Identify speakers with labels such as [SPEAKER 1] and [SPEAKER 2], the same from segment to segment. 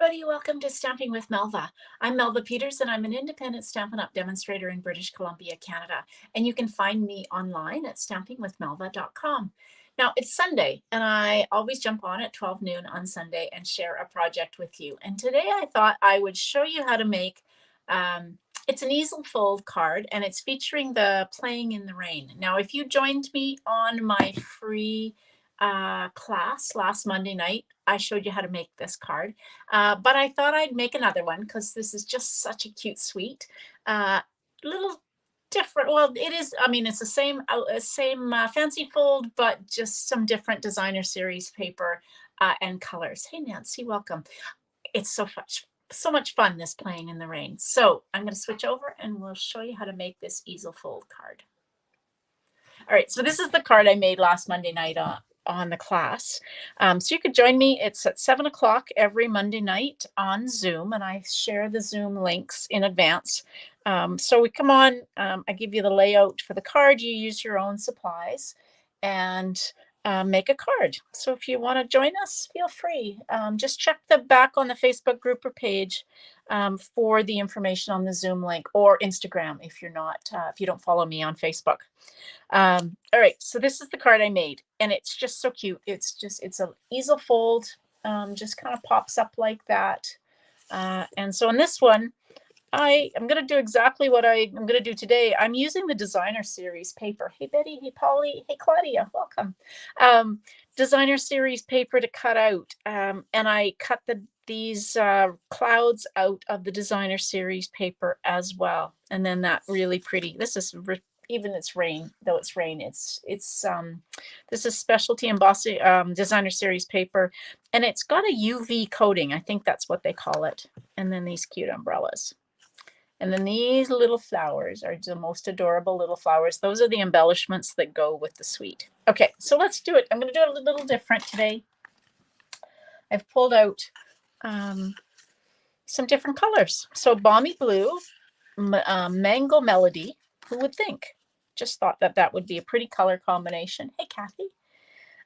[SPEAKER 1] Everybody, welcome to Stamping with Melva. I'm Melva Peters, and I'm an independent Stampin' Up! Demonstrator in British Columbia, Canada. And you can find me online at stampingwithmelva.com. Now, it's Sunday, and I always jump on at 12 noon on Sunday and share a project with you. And today I thought I would show you how to make, it's an easel fold card, and it's featuring the Playing in the Rain. Now, if you joined me on my free class last Monday night, I showed you how to make this card. But I thought I'd make another one because this is just such a cute suite. Little different. Well, it is. I mean, it's the same fancy fold, but just some different designer series paper and colors. Hey, Nancy, welcome. It's so much fun, this Playing in the Rain. So I'm going to switch over and we'll show you how to make this easel fold card. All right, so this is the card I made last Monday night on the class. So you could join me. It's at 7 o'clock every Monday night on Zoom, and I share the Zoom links in advance. So we come on, I give you the layout for the card. You use your own supplies and make a card. So if you want to join us, feel free. Just check the back on the Facebook group or page for the information on the Zoom link, or Instagram if you're not, if you don't follow me on Facebook. All right, so this is the card I made, and it's just so cute. It's an easel fold, just kind of pops up like that. And so in this one, I'm going to do exactly what I'm going to do today. I'm using the designer series paper. Hey, Betty. Hey, Polly. Hey, Claudia. Welcome. Designer series paper to cut out. And I cut these clouds out of the designer series paper as well. And then that really pretty. This is even it's rain, though it's rain. This is specialty embossing designer series paper, and it's got a UV coating. I think that's what they call it. And then these cute umbrellas. And then these little flowers are the most adorable little flowers. Those are the embellishments that go with the suite. Okay, so let's do it. I'm going to do it a little different today. I've pulled out some different colors. So Balmy Blue, Mango Melody. Who would think? Just thought that would be a pretty color combination. Hey, Kathy.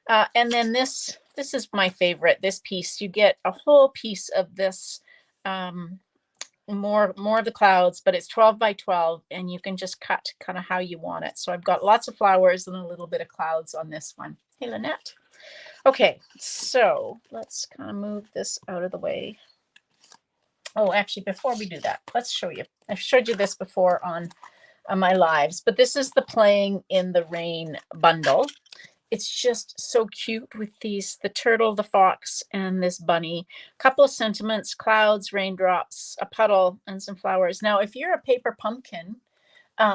[SPEAKER 1] And then this is my favorite. This piece, you get a whole piece of this. More of the clouds, but it's 12 by 12, and you can just cut kind of how you want it. So I've got lots of flowers and a little bit of clouds on this one. Hey, Lynette. Okay, so let's kind of move this out of the way. Oh, actually, before we do that, let's show you. I've showed you this before on my lives, but this is the Playing in the Rain bundle. It's just so cute with the turtle, the fox, and this bunny. A couple of sentiments, clouds, raindrops, a puddle, and some flowers. Now, if you're a Paper Pumpkin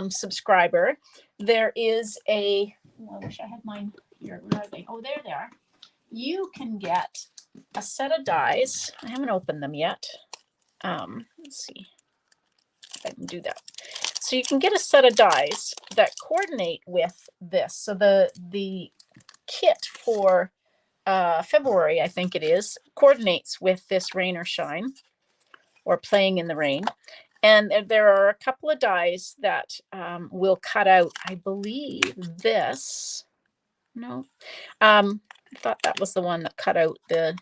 [SPEAKER 1] subscriber, there is I wish I had mine here. Where are they? Oh, there they are. You can get a set of dies. I haven't opened them yet. Let's see if I can do that. So you can get a set of dies that coordinate with this. So the kit for February, I think it is, coordinates with this Rain or Shine, or Playing in the Rain. And there are a couple of dies that will cut out, I believe this. No, I thought that was the one that cut out the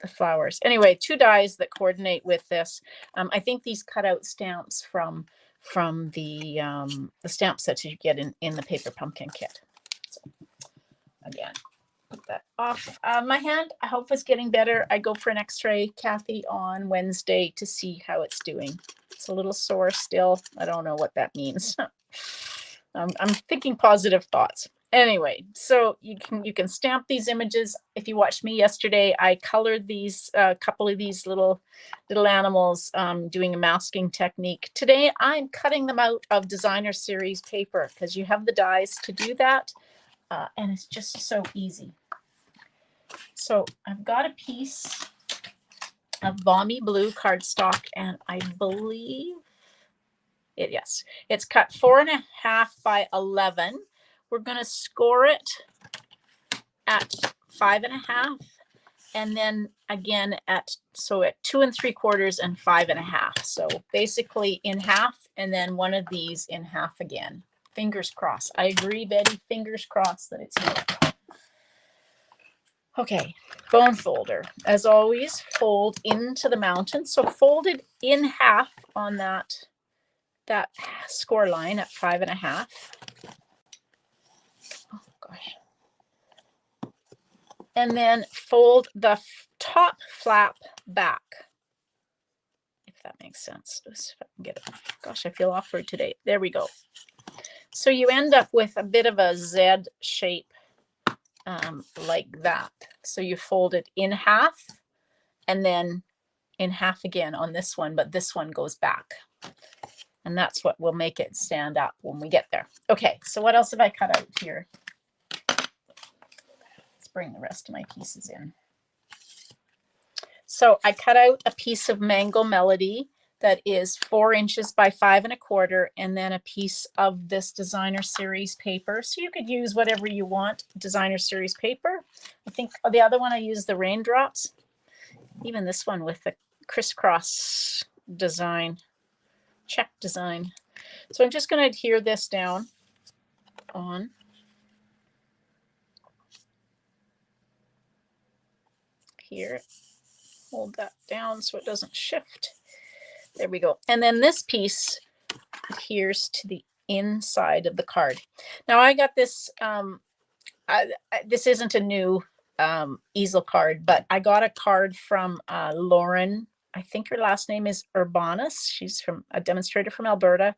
[SPEAKER 1] flowers. Anyway, 2 dies that coordinate with this. I think these cut out stamps from the stamp sets you get in the Paper Pumpkin kit. So, again, put that off my hand. I hope it's getting better. I go for an x-ray, Kathy, on Wednesday to see how it's doing. It's a little sore still. I don't know what that means. I'm thinking positive thoughts. Anyway, so you can stamp these images. If you watched me yesterday, I colored these couple of these little animals doing a masking technique. Today, I'm cutting them out of designer series paper because you have the dies to do that, and it's just so easy. So I've got a piece of Balmy Blue cardstock, and I believe yes, it's cut 4.5 by 11. We're going to score it at 5.5, and then again at 2 3/4 and 5.5. So basically in half, and then one of these in half again. Fingers crossed. I agree, Betty. Fingers crossed that it's here. Okay, bone folder. As always, fold into the mountain. So fold it in half on that score line at 5.5. Oh gosh. And then fold the top flap back, if that makes sense. If I can get it. Gosh, I feel awkward today. There we go. So you end up with a bit of a Z shape like that. So you fold it in half and then in half again on this one, but this one goes back. And that's what will make it stand up when we get there. Okay, so what else have I cut out here? Let's bring the rest of my pieces in. So I cut out a piece of Mango Melody that is 4 inches by 5.25, and then a piece of this designer series paper. So you could use whatever you want, designer series paper. I think the other one I used the raindrops. Even this one with the crisscross design, check design. So I'm just going to adhere this down on. Here, hold that down so it doesn't shift. There we go. And then this piece adheres to the inside of the card. Now I got this, this isn't a new easel card, but I got a card from Lauren. I think her last name is Urbanus. She's from a demonstrator from Alberta.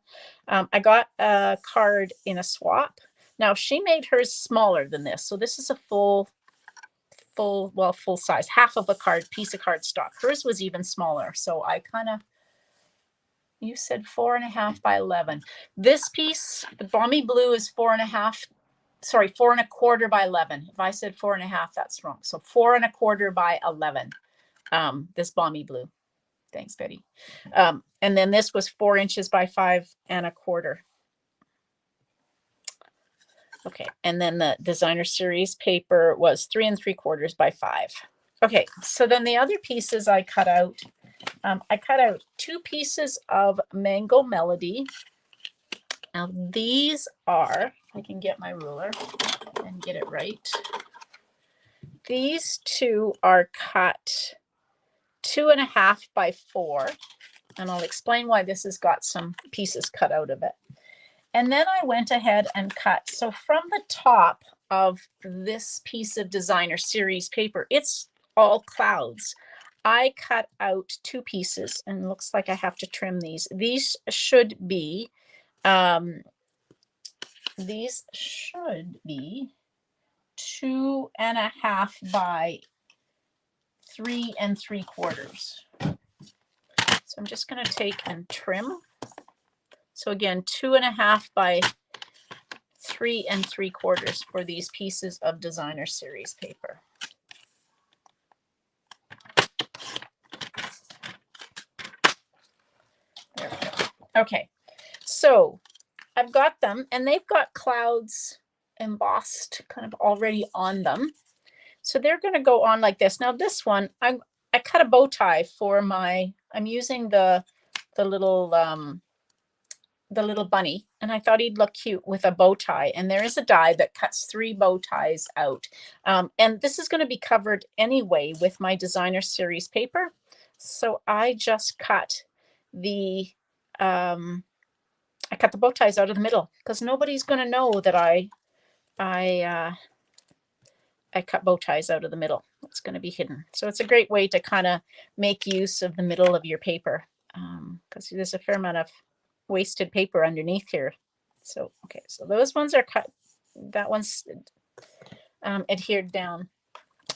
[SPEAKER 1] I got a card in a swap. Now she made hers smaller than this. So this is a full size, half of a card, piece of cardstock. Hers was even smaller. So I kind of, you said 4.5 by 11. This piece, the Balmy Blue, is 4.5. Sorry, 4.25 by 11. If I said 4.5, that's wrong. So 4.25 by 11. This Balmy Blue. Thanks, Betty. And then this was 4 inches by 5.25. Okay, and then the designer series paper was 3 3/4 by 5. Okay, so then the other pieces I cut out. I cut out 2 pieces of Mango Melody. Now these are, if I can get my ruler and get it right. These 2 are cut 2.5 by 4. And I'll explain why this has got some pieces cut out of it. And then I went ahead and cut. So from the top of this piece of designer series paper, it's all clouds. I cut out 2 pieces, and it looks like I have to trim these. These should be 2.5 by 3 3/4. So I'm just going to take and trim. So again, 2.5 by 3 3/4 for these pieces of designer series paper. There we go. Okay, so I've got them, and they've got clouds embossed kind of already on them. So they're going to go on like this. Now this one, I cut a bow tie for my, I'm using the little bunny, and I thought he'd look cute with a bow tie. And there is a die that cuts 3 bow ties out. And this is going to be covered anyway with my designer series paper. So I just cut the I cut the bow ties out of the middle, because nobody's going to know that I cut bow ties out of the middle. It's going to be hidden. So it's a great way to kind of make use of the middle of your paper, because there's a fair amount of wasted paper underneath here. So, okay, so those ones are cut. That one's adhered down.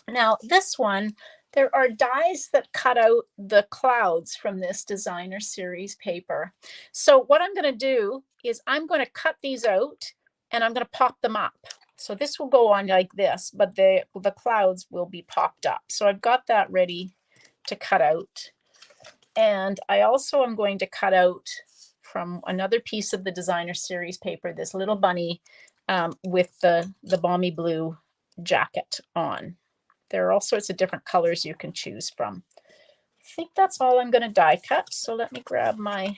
[SPEAKER 1] Now this one, there are dies that cut out the clouds from this designer series paper. So what I'm going to do is I'm going to cut these out, and I'm going to pop them up. So this will go on like this, but the clouds will be popped up. So I've got that ready to cut out. And I also am going to cut out from another piece of the designer series paper, this little bunny with the Balmy Blue jacket on. There are all sorts of different colors you can choose from. I think that's all I'm going to die cut. So let me grab my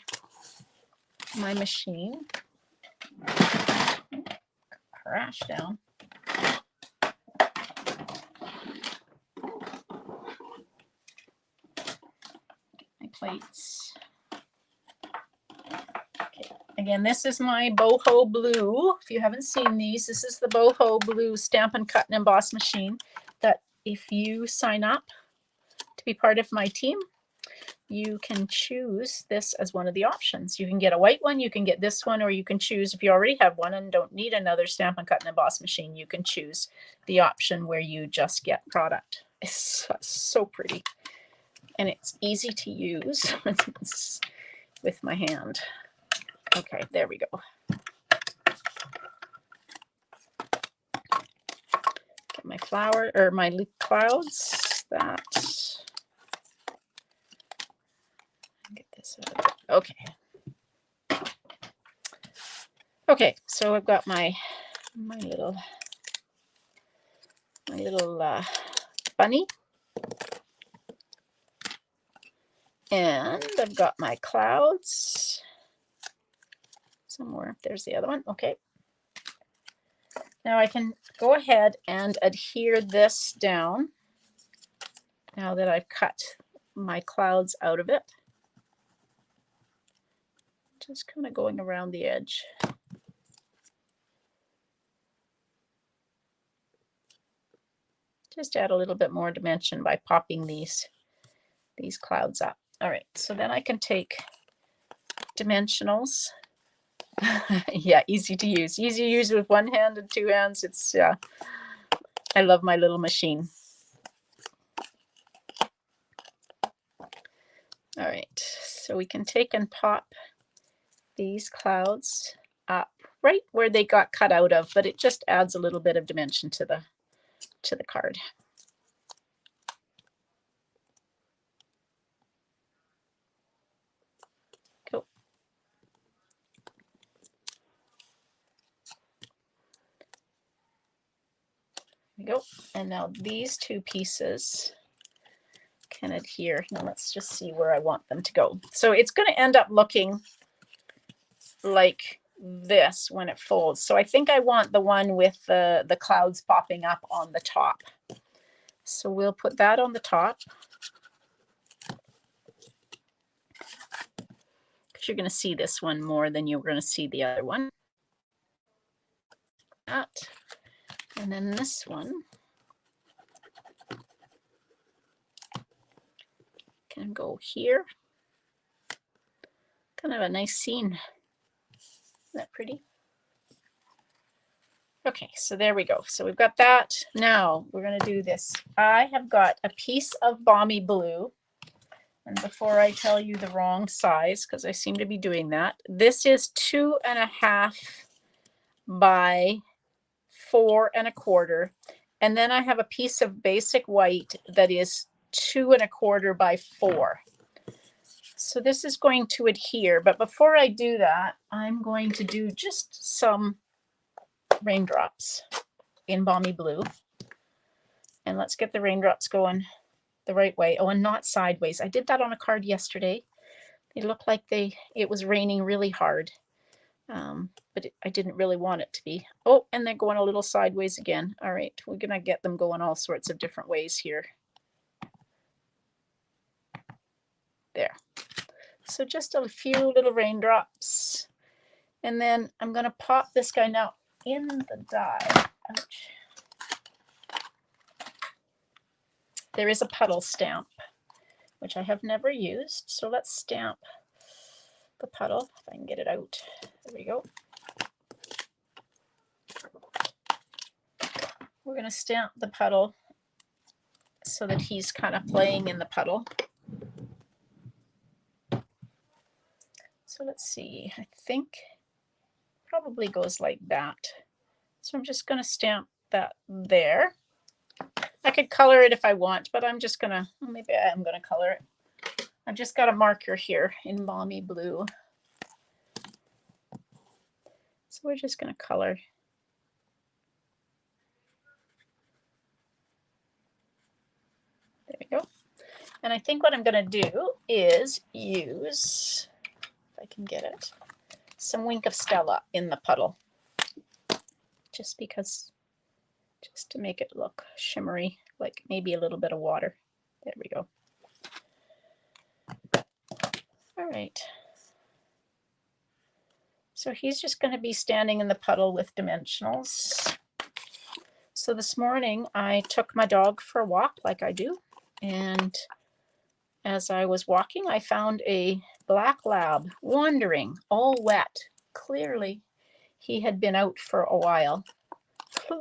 [SPEAKER 1] machine. Crash down. plates. Okay. Again, this is my boho blue. If you haven't seen these, this is the boho blue Stampin' Cut and Emboss machine that if you sign up to be part of my team, you can choose this as one of the options. You can get a white one, you can get this one, or you can choose, if you already have one and don't need another Stampin' Cut and Emboss machine, you can choose the option where you just get product. It's so pretty. And it's easy to use with my hand. Okay, there we go. Get my flower, or my clouds. That. Get this out. Okay. Okay, so I've got my little bunny, and I've got my clouds somewhere. There's the other one. Okay. Now I can go ahead and adhere this down now that I've cut my clouds out of it. Just kind of going around the edge. Just add a little bit more dimension by popping these clouds up. All right, so then I can take dimensionals. Yeah, easy to use. Easy to use with one hand and two hands. It's I love my little machine. All right, so we can take and pop these clouds up right where they got cut out of, but it just adds a little bit of dimension to the card. Cool. There we go. And now these two pieces can adhere. Now let's just see where I want them to go. So it's going to end up looking like this when it folds. So I think I want the one with the clouds popping up on the top. So we'll put that on the top. Because you're going to see this one more than you're going to see the other one. That. And then this one can go here. Kind of a nice scene. Isn't that pretty? Okay, so there we go. So we've got that. Now we're going to do this. I have got a piece of Balmy Blue. And before I tell you the wrong size, because I seem to be doing that, this is 2.5 by 4 1/4. And then I have a piece of basic white that is 2 1/4 by 4. So this is going to adhere, but before I do that, I'm going to do just some raindrops in Balmy Blue. And let's get the raindrops going the right way. Oh, and not sideways. I did that on a card yesterday. They looked like it was raining really hard. But I didn't really want it to be. Oh, and they're going a little sideways again. All right, we're going to get them going all sorts of different ways here. There. So just a few little raindrops. And then I'm going to pop this guy now in the die. Ouch. There is a puddle stamp, which I have never used. So let's stamp the puddle, if I can get it out. There we go. We're going to stamp the puddle so that he's kind of playing in the puddle. So let's see, I think probably goes like that. So I'm just going to stamp that there. I could color it if I want, but I'm just going to, maybe I am going to color it. I've just got a marker here in Balmy Blue. So we're just going to color. There we go. And I think what I'm going to do is use, if I can get it, some Wink of Stella in the puddle. Just because, just to make it look shimmery, like maybe a little bit of water. There we go. All right. So he's just going to be standing in the puddle with dimensionals. So this morning I took my dog for a walk like I do. And as I was walking, I found a black lab wandering, all wet. Clearly, he had been out for a while.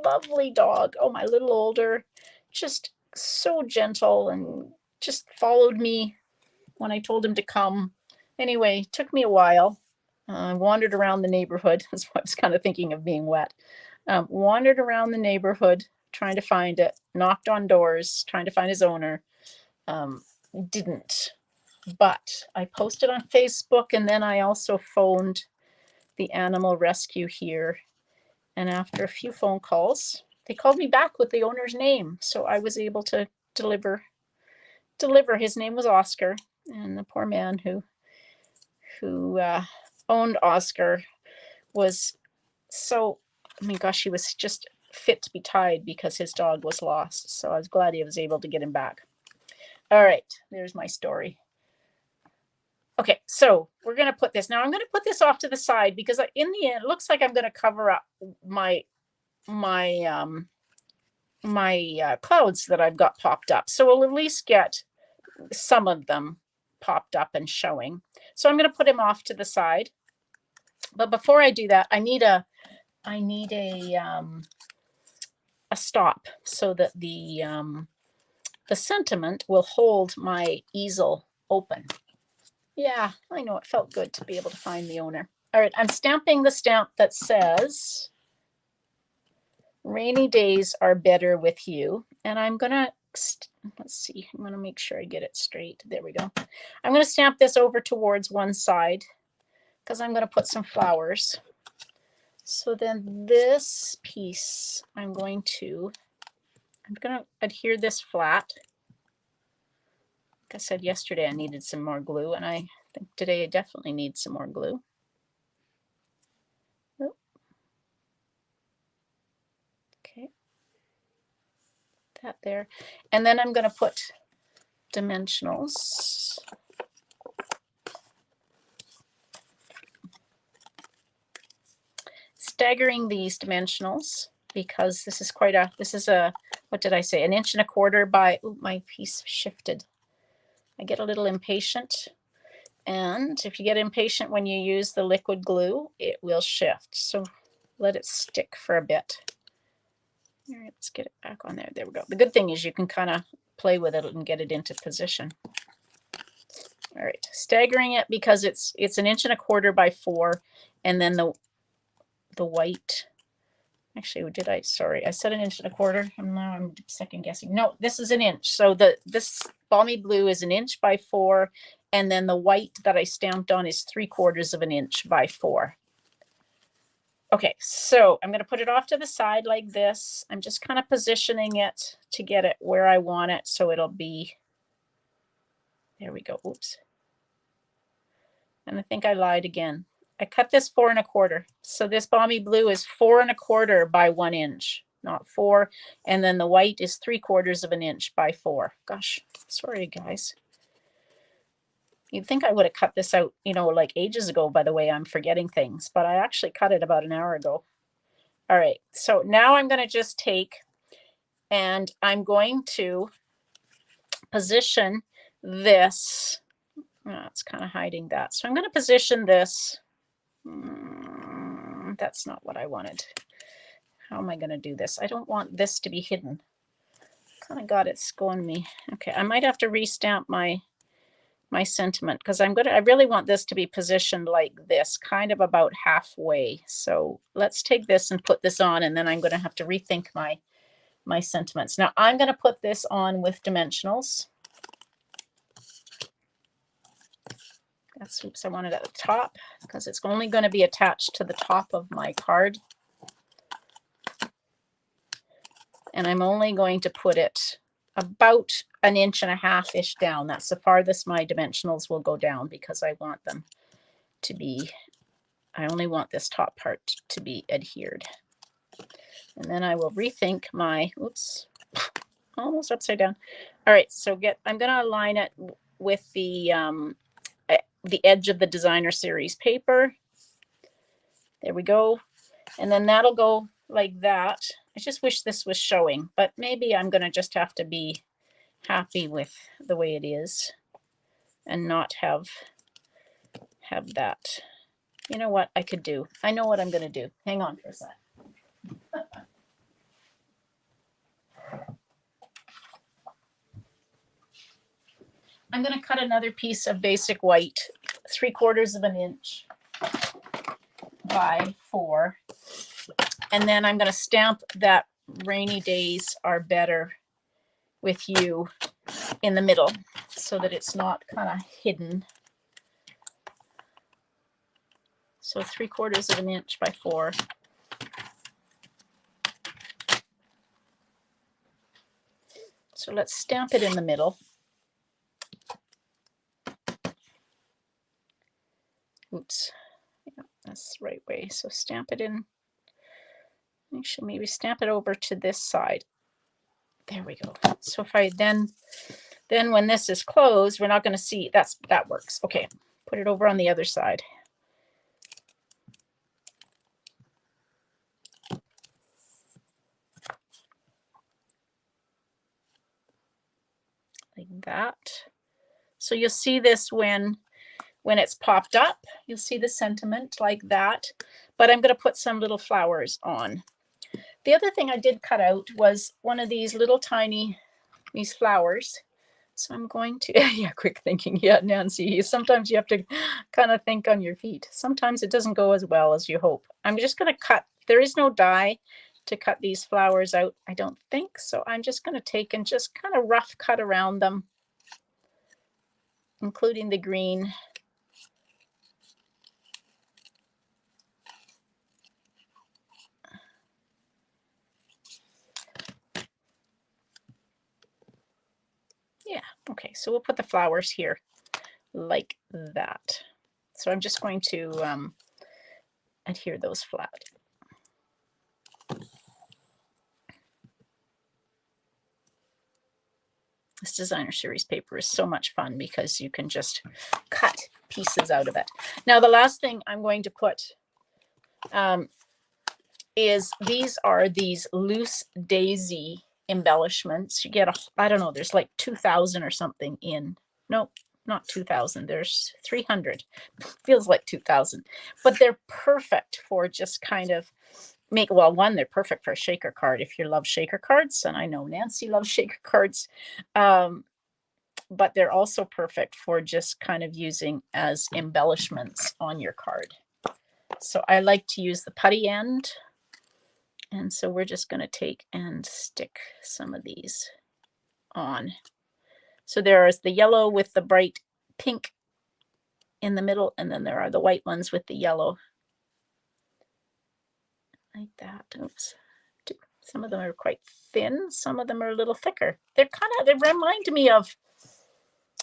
[SPEAKER 1] Lovely dog. Oh, my little older, just so gentle and just followed me when I told him to come. Anyway, took me a while. I wandered around the neighborhood. That's why I was kind of thinking of being wet. Wandered around the neighborhood trying to find it. Knocked on doors trying to find his owner. Didn't. But I posted on Facebook, and then I also phoned the animal rescue here. And after a few phone calls, they called me back with the owner's name. So I was able to deliver. His name was Oscar, and the poor man who owned Oscar was so, I mean, gosh, he was just fit to be tied because his dog was lost. So I was glad he was able to get him back. All right, there's my story. Okay, so we're going to put this. Now I'm going to put this off to the side because in the end, it looks like I'm going to cover up my clouds that I've got popped up. So we'll at least get some of them popped up and showing. So I'm going to put him off to the side. But before I do that, I need a stop so that the sentiment will hold my easel open. Yeah, I know, it felt good to be able to find the owner. All right, I'm stamping the stamp that says, rainy days are better with you. And I'm going to, let's see, I'm going to make sure I get it straight. There we go. I'm going to stamp this over towards one side because I'm going to put some flowers. So then this piece, I'm going to adhere this flat. Like I said yesterday, I needed some more glue, and I think today I definitely need some more glue. Oh. Okay. That there. And then I'm going to put dimensionals. Staggering these dimensionals because this is what did I say? 1 1/4 inch by, ooh, my piece shifted. I get a little impatient. And if you get impatient when you use the liquid glue, it will shift. So let it stick for a bit. All right, let's get it back on there. There we go. The good thing is you can kind of play with it and get it into position. All right, staggering it because it's 1 1/4 inch by 4, and then the white. Actually, sorry, I said 1 1/4 inch, and now I'm second guessing. No, this is 1 inch. So this balmy blue is 1 inch by 4, and then the white that I stamped on is 3/4 of an inch by 4. Okay, so I'm going to put it off to the side like this. I'm just kind of positioning it to get it where I want it, so it'll be, there we go, oops. And I think I lied again. I cut this 4 1/4. So this balmy blue is 4 1/4 by 1 inch, not 4. And then the white is 3/4 of an inch by 4. Gosh, sorry guys. You'd think I would have cut this out, like ages ago by the way I'm forgetting things, but I actually cut it about an hour ago. All right, so now I'm going to just take and I'm going to position this. Oh, it's kind of hiding that. So I'm going to position this. That's not what I wanted. How am I going to do this? I don't want this to be hidden. Kind of got it going me. Okay, I might have to restamp my sentiment because I really want this to be positioned like this, kind of about halfway. So let's take this and put this on, and then I'm going to have to rethink my sentiments. Now I'm going to put this on with dimensionals. Oops, I want it at the top because it's only going to be attached to the top of my card. And I'm only going to put it about 1.5 inches down. That's the farthest my dimensionals will go down because I want them to be, I only want this top part to be adhered. And then I will rethink my, oops, almost upside down. All right, so I'm going to align it with the the edge of the designer series paper. There we go. And then that'll go like that. I just wish this was showing, but maybe I'm going to just have to be happy with the way it is and not have that. You know what I could do? I know what I'm going to do. Hang on for a sec. I'm going to cut another piece of basic white, 3/4 of an inch by 4. And then I'm going to stamp that rainy days are better with you in the middle so that it's not kind of hidden. So 3/4 of an inch by 4. So let's stamp it in the middle. Oops, yeah, that's the right way. So stamp it in. Actually, maybe stamp it over to this side. There we go. So if I then when this is closed, we're not going to see that works. Okay, put it over on the other side. Like that. So you'll see this when it's popped up. You'll see the sentiment like that. But I'm going to put some little flowers on. The other thing I did cut out was one of these little tiny, these flowers. So I'm going to, yeah, quick thinking. Yeah, Nancy, sometimes you have to kind of think on your feet. Sometimes it doesn't go as well as you hope. I'm just going to cut. There is no die to cut these flowers out, I don't think. So I'm just going to take and just kind of rough cut around them, including the green. Yeah, okay, so we'll put the flowers here like that. So I'm just going to adhere those flat. This designer series paper is so much fun because you can just cut pieces out of it. Now, the last thing I'm going to put is these are these loose daisy embellishments. You get I don't know, there's like 2,000 or something in. Nope, not 2,000. There's 300. Feels like 2,000, but they're perfect for just kind of one, they're perfect for a shaker card if you love shaker cards, and I know Nancy loves shaker cards, but they're also perfect for just kind of using as embellishments on your card. So I like to use the putty end, and so we're just going to take and stick some of these on. So there is the yellow with the bright pink in the middle, and then there are the white ones with the yellow. Like that. Oops. Some of them are quite thin. Some of them are a little thicker. They remind me of,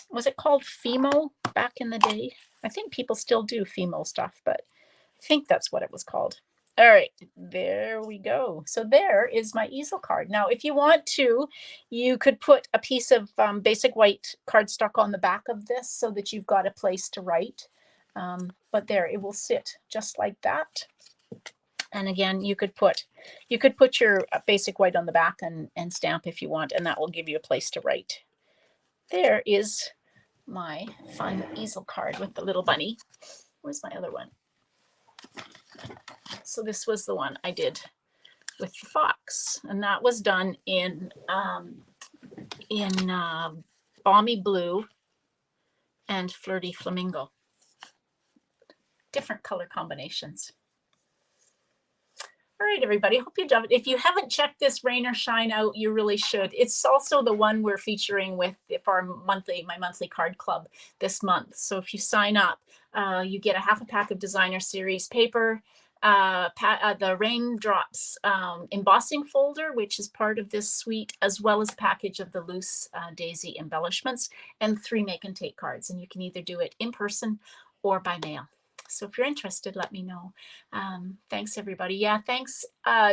[SPEAKER 1] was it called Fimo back in the day? I think people still do Fimo stuff, but I think that's what it was called. All right, there we go. So there is my easel card. Now, if you want to, you could put a piece of basic white cardstock on the back of this so that you've got a place to write. But there, it will sit just like that. And again, you could put your basic white on the back and stamp if you want, and that will give you a place to write. There is my fun easel card with the little bunny. Where's my other one? So this was the one I did with the fox, and that was done in Balmy Blue and Flirty Flamingo. Different color combinations. All right, everybody, hope you love it. If you haven't checked this Rain or Shine out, you really should. It's also the one we're featuring with my monthly card club this month. So if you sign up, you get a half a pack of designer series paper, the Raindrops embossing folder, which is part of this suite, as well as a package of the loose daisy embellishments, and 3 make and take cards. And you can either do it in person or by mail. So if you're interested, let me know. Thanks, everybody. Yeah, thanks.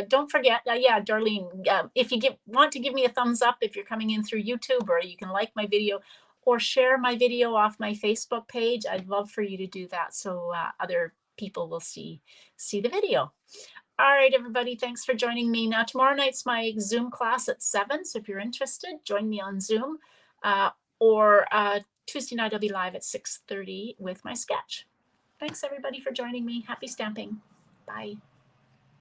[SPEAKER 1] Don't forget, yeah, Darlene, if you want to give me a thumbs up if you're coming in through YouTube, or you can like my video, or share my video off my Facebook page. I'd love for you to do that so other people will see the video. All right, everybody, thanks for joining me. Now, tomorrow night's my Zoom class at 7, so if you're interested, join me on Zoom. Or Tuesday night, I'll be live at 6:30 with my sketch. Thanks, everybody, for joining me. Happy stamping. Bye.